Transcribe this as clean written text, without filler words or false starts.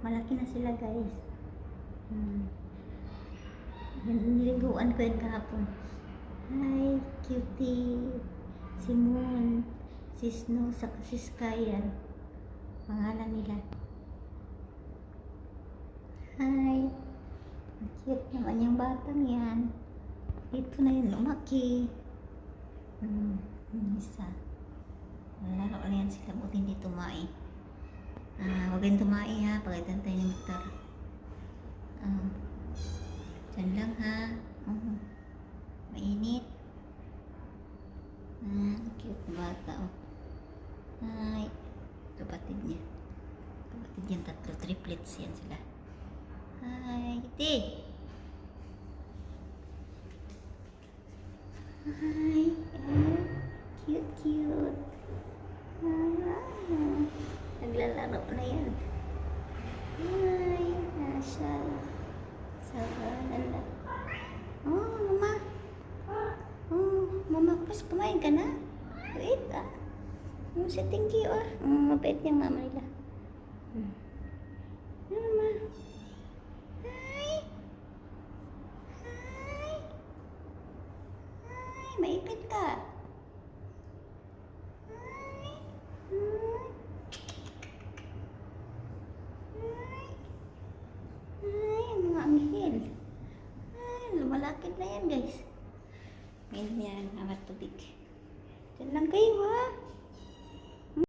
Malaki na sila, guys. Niliguan ko yun kahapon. Hi, cutie. Si Moon, si Snow, saka si Sky yan. Pangalan nila. Hi. Ang cute naman yung batang yan. Ito na yun, lumaki. Yung isa. Laro na yan sila, buti hindi tumai. Huwag kayong tumai ha, pagkaitan tayo ng motor. Diyan lang ha. Mainit. Cute bata oh. Hi. Kapatid niya. Kapatid yan, tatlo, triplets yan sila. Hi, Kitty. Hi. Cute, cute. Naglalaro na yan. Hi. Nasa savana. Oh, mama. Oh, mama, pas kumain ka na? Wait, si Tinky, mabait niyang mama nila. Mama. Hi. Hi. Hi, maipit ka. Hi. Hi. Hi, mga anghel. Ay, lumalakit na yan, guys. Ganyan, amat tubig. Diyan lang kayo, ha?